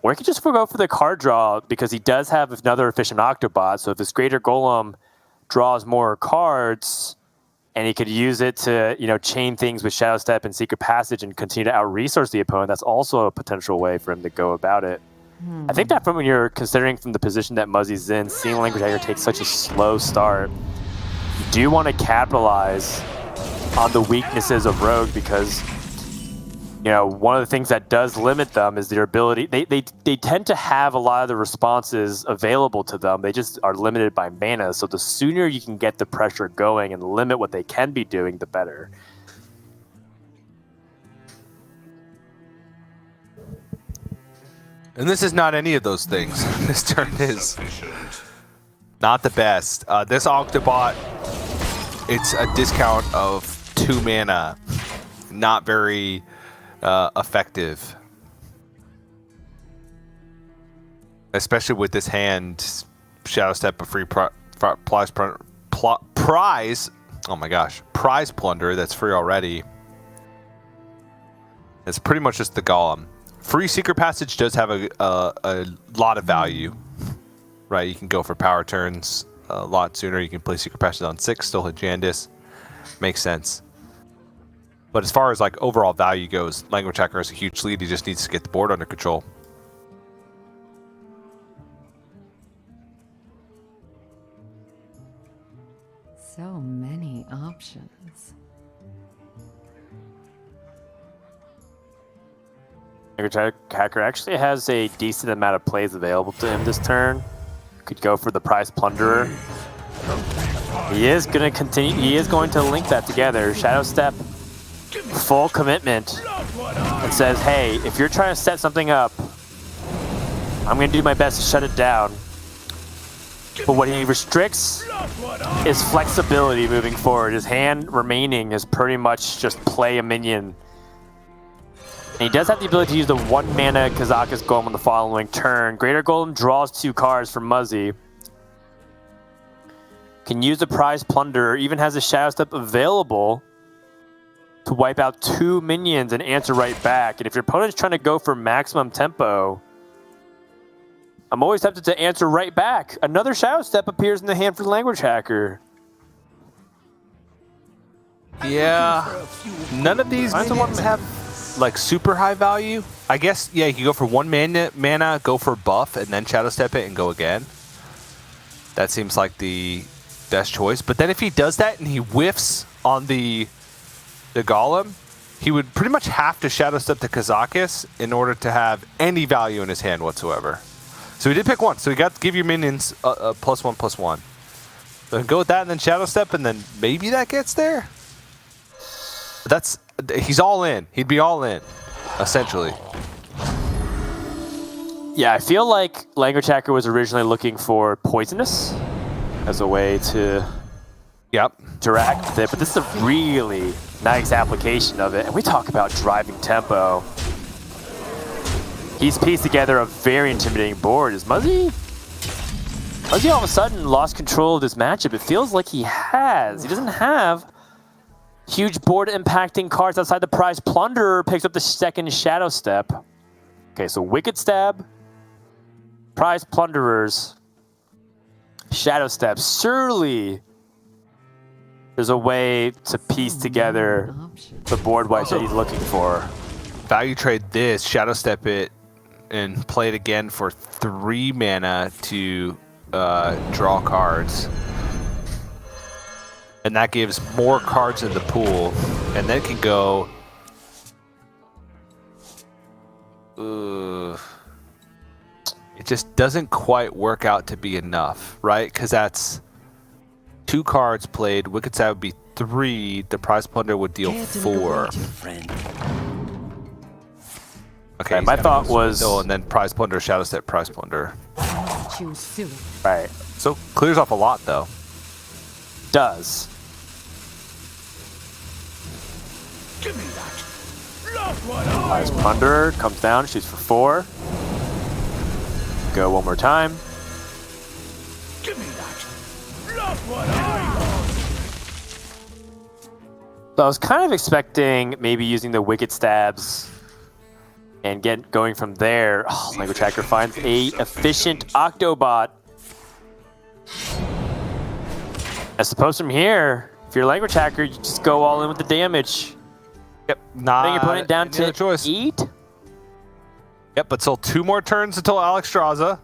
Or he could just go for the card draw, because he does have another efficient Octobot, so if his Greater Golem draws more cards, and he could use it to, chain things with Shadow Step and Secret Passage and continue to out-resource the opponent, that's also a potential way for him to go about it. I think that when you're considering from the position that Muzzy's in, seeing Language Hacker take such a slow start, you do want to capitalize on the weaknesses of Rogue, because one of the things that does limit them is their ability. They tend to have a lot of the responses available to them. They just are limited by mana. So the sooner you can get the pressure going and limit what they can be doing, the better. And this is not any of those things. This turn is not the best. This Octobot, it's a discount of 2 mana. Not very effective. Especially with this hand, Shadow Step, a free prize. Oh my gosh, Prize Plunder that's free already. It's pretty much just the Golem. Free Secret Passage does have a lot of value, right? You can go for power turns a lot sooner. You can play Secret Passage on 6, still hit Jandis. Makes sense. But as far as overall value goes, Language Hacker has a huge lead. He just needs to get the board under control. So many options. Language Hacker actually has a decent amount of plays available to him this turn. Could go for the Prize Plunderer. He is going to continue. He is going to link that together. Shadow Step, full commitment. It says, hey, if you're trying to set something up, I'm going to do my best to shut it down. But what he restricts is flexibility moving forward. His hand remaining is pretty much just play a minion. And he does have the ability to use the 1-mana Kazakus Golem on the following turn. Greater Golem draws 2 cards from Muzzy. Can use the Prize Plunderer, even has a Shadow Step available to wipe out 2 minions and answer right back. And if your opponent's trying to go for maximum tempo, I'm always tempted to answer right back. Another Shadow Step appears in the hand for the Language Hacker. Yeah, none of these minions have like super high value. I guess, yeah, you can go for 1 mana, go for buff, and then Shadow Step it and go again. That seems like the best choice. But then if he does that and he whiffs on the Golem, he would pretty much have to Shadow Step the Kazakus in order to have any value in his hand whatsoever. So he did pick 1. So he got to give your minions a +1/+1. So go with that and then Shadow Step, and then maybe that gets there. But he's all in. He'd be all in, essentially. Yeah, I feel like Language Hacker was originally looking for Poisonous as a way to interact with it, but this is a really nice application of it. And we talk about driving tempo. He's pieced together a very intimidating board. Is Muzzy all of a sudden lost control of this matchup? It feels like he has. He doesn't have huge board impacting cards outside the Prize Plunderer. Picks up the 2nd Shadow Step. Okay, so Wicked Stab, Prize Plunderers, Shadow Step. Surely there's a way to piece together the board wipe that he's looking for. Value trade this, Shadow Step it, and play it again for 3 mana to draw cards. And that gives more cards in the pool. And then it can go... it just doesn't quite work out to be enough, right? Because that's 2 cards played. Wicked Stab would be 3. The Prize Plunder would deal 4. Okay, my thought was... and then Prize Plunder, Shadow Step, Prize Plunder. Right. So clears off a lot, though. Does. Give me that. Love what Prize Plunderer comes down, shoots for 4. Go one more time. Give me that. Love what I So I was kind of expecting maybe using the Wicked Stabs and going from there. Oh, Language Hacker finds a efficient Octobot. I suppose from here, if you're a Language Hacker, you just go all in with the damage. Yep, Bring your opponent down to choice. 8. Yep, but still 2 more turns until Alex Straza.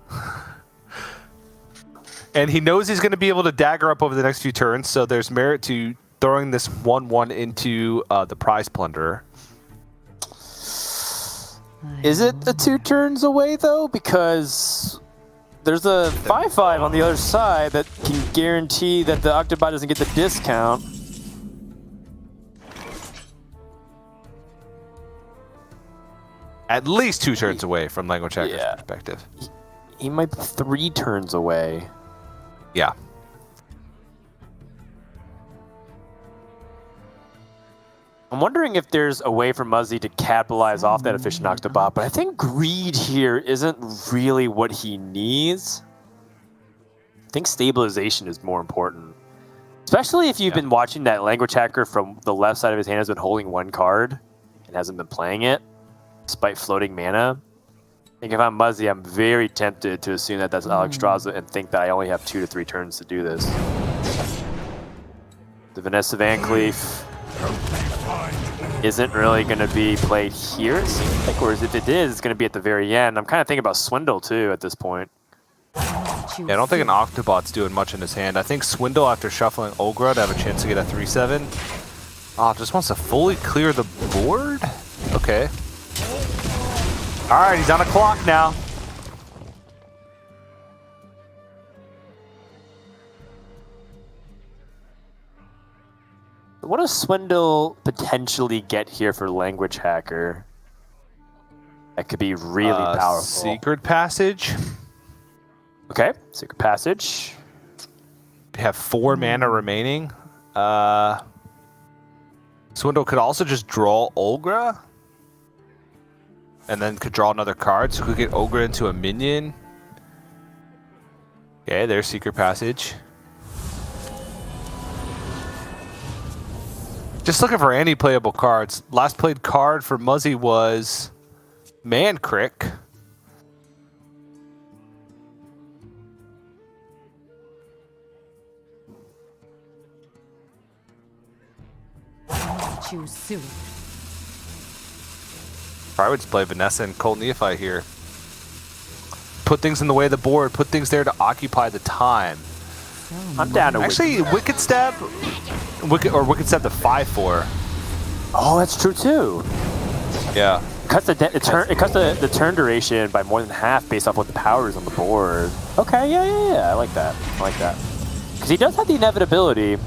And he knows he's going to be able to dagger up over the next few turns, so there's merit to throwing this 1/1 into the Prize Plunderer. Is it 2 turns away, though? Because there's a 5/5 on the other side that can guarantee that the Octobot doesn't get the discount. At least 2 turns away from Language Hacker's perspective. He might be 3 turns away. Yeah. I'm wondering if there's a way for Muzzy to capitalize off that efficient Octobot, but I think greed here isn't really what he needs. I think stabilization is more important. Especially if you've been watching that Language Hacker from the left side of his hand has been holding 1 card and hasn't been playing it, despite floating mana. I think if I'm Muzzy, I'm very tempted to assume that that's Alex Straza and think that I only have 2 to 3 turns to do this. The Vanessa Van Cleef isn't really going to be played here, it seems like, or if it is, it's going to be at the very end. I'm kind of thinking about Swindle, too, at this point. Yeah, I don't think an Octobot's doing much in his hand. I think Swindle, after shuffling Olgra to have a chance to get a 3/7, just wants to fully clear the board? Okay. Alright, he's on a clock now. What does Swindle potentially get here for Language Hacker? That could be really powerful. Secret Passage. Okay, Secret Passage. have 4 mana remaining. Swindle could also just draw Olgra. And then could draw another card, so could get Olgra into a minion. Okay, there's Secret Passage. Just looking for any playable cards. Last played card for Muzzy was Mancrick. Choose soon. I would just play Vanessa and Cold Neophyte here. Put things in the way of the board. Put things there to occupy the time. I'm down to Actually, Wicked Stab, Wicked Stab to 5/4. Oh, that's true too. Yeah. It cuts the turn duration by more than half based off what the power is on the board. Okay, yeah. I like that. Because he does have the inevitability.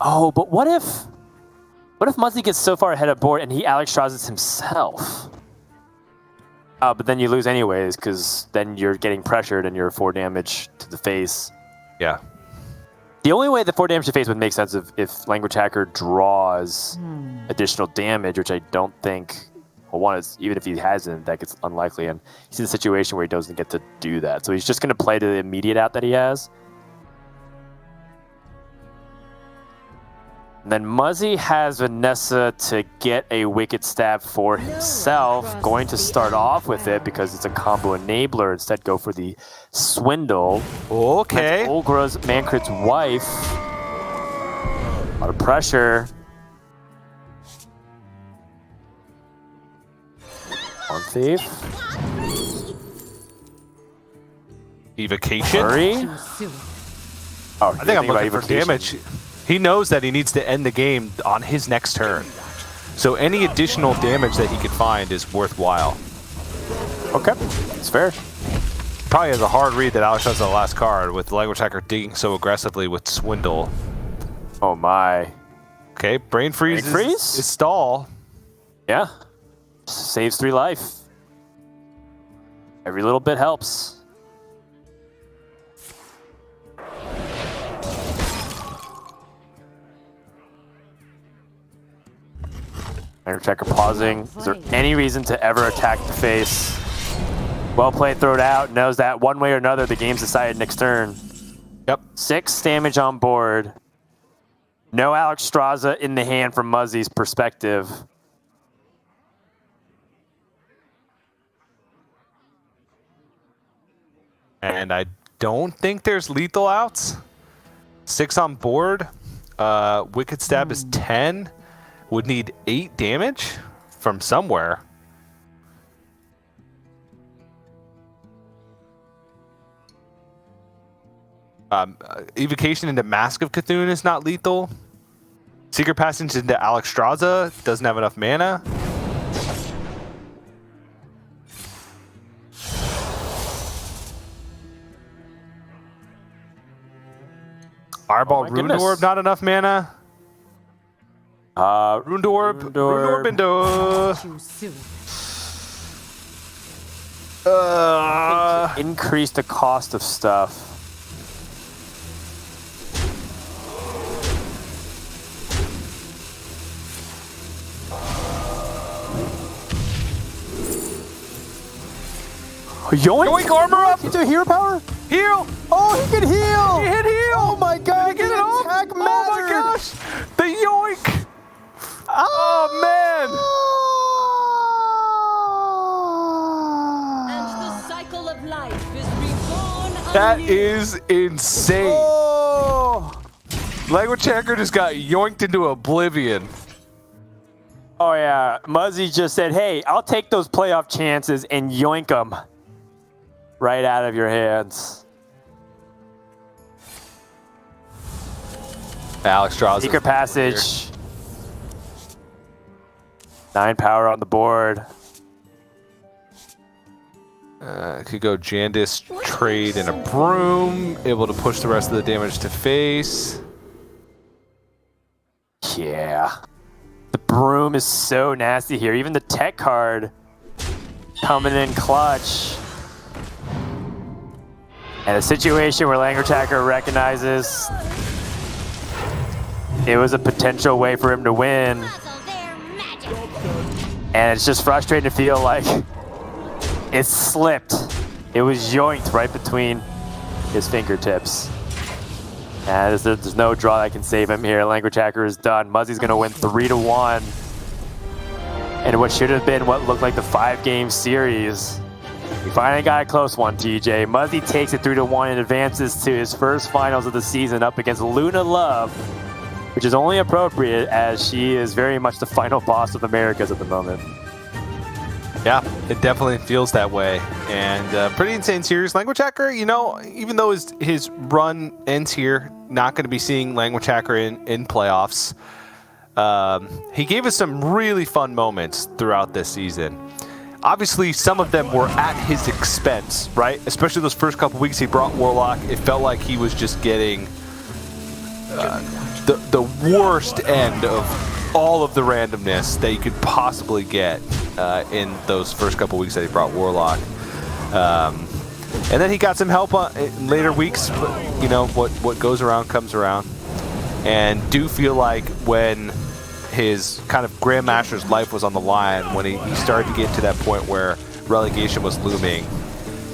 Oh, but what if Muzzy gets so far ahead of board and he Alex Strazes himself? But then you lose anyways, because then you're getting pressured and you're 4 damage to the face. Yeah. The only way the 4 damage to face would make sense if Language Hacker draws additional damage, which I don't think. Well, one is even if he hasn't, that gets unlikely, and he's in a situation where he doesn't get to do that. So he's just going to play to the immediate out that he has. And then Muzzy has Vanessa to get a Wicked Stab for himself. Going to start off with it because it's a combo enabler. Instead, go for the Swindle. Okay. That's Olgra's Mancrit's wife. A lot of pressure. On Thief. Evocation. Hurry. Choose soon. Oh, I think I'm looking for damage. He knows that he needs to end the game on his next turn. So any additional damage that he could find is worthwhile. Okay, it's fair. Probably has a hard read that Alex has the last card with Language Hacker digging so aggressively with Swindle. Oh my. Okay, Brain Freeze, is stall. Yeah. Saves 3 life. Every little bit helps. Checker pausing. Is there any reason to ever attack the face? Well played, throw it out. Knows that one way or another, the game's decided next turn. Yep. 6 damage on board. No Alex Straza in the hand from Muzzy's perspective. And I don't think there's lethal outs. 6 on board. Wicked Stab is 10. Would need 8 damage from somewhere. Evocation into Mask of Cthulhu is not lethal. Secret Passage into Alex Straza doesn't have enough mana. Fireball Rune Orb, not enough mana. Rune Orb into... Choose soon. Increase the cost of stuff. Yoink! Yoink, armor up! Into hero power? Heal! Oh, he can heal! He hit heal! Oh my god! Get it off! Attack Oh my mattered! gosh! The yoink! Oh And the cycle of life is reborn man! That anew. is insane. Oh! Language Hacker just got yoinked into oblivion. Oh yeah, Muzzy just said, hey, I'll take those playoff chances and yoink them right out of your hands. Alex draws Secret Passage. 9 power on the board. Could go Jandis, trade, and a broom. Able to push the rest of the damage to face. Yeah. The broom is so nasty here. Even the tech card coming in clutch. And a situation where Language Hacker recognizes it was a potential way for him to win. And it's just frustrating to feel like it slipped. It was yoinked right between his fingertips. And there's no draw that can save him here. Language Hacker is done. Muzzy's going to win 3-1. And what should have been what looked like the 5-game series. We finally got a close one, TJ. Muzzy takes it 3-1 and advances to his first finals of the season up against Luna Love, which is only appropriate as she is very much the final boss of Americas at the moment. Yeah, it definitely feels that way. And pretty insane series. Language Hacker, you know, even though his run ends here, not going to be seeing Language Hacker in playoffs. He gave us some really fun moments throughout this season. Obviously, some of them were at his expense, right? Especially those first couple weeks he brought Warlock. It felt like he was just getting the worst end of all of the randomness that you could possibly get in those first couple weeks that he brought Warlock. And then he got some help in later weeks. But, you know, what goes around comes around. And do feel like when his kind of Grandmaster's life was on the line, when he started to get to that point where relegation was looming,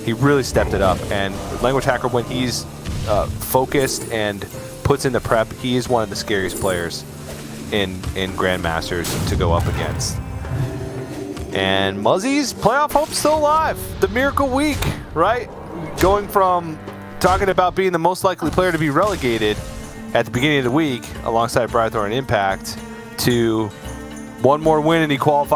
he really stepped it up. And Language Hacker, when he's focused and puts in the prep, he is one of the scariest players in Grandmasters to go up against. And Muzzy's playoff hope's still alive. The miracle week, right? Going from talking about being the most likely player to be relegated at the beginning of the week alongside Brythor and Impact to one more win and he qualifies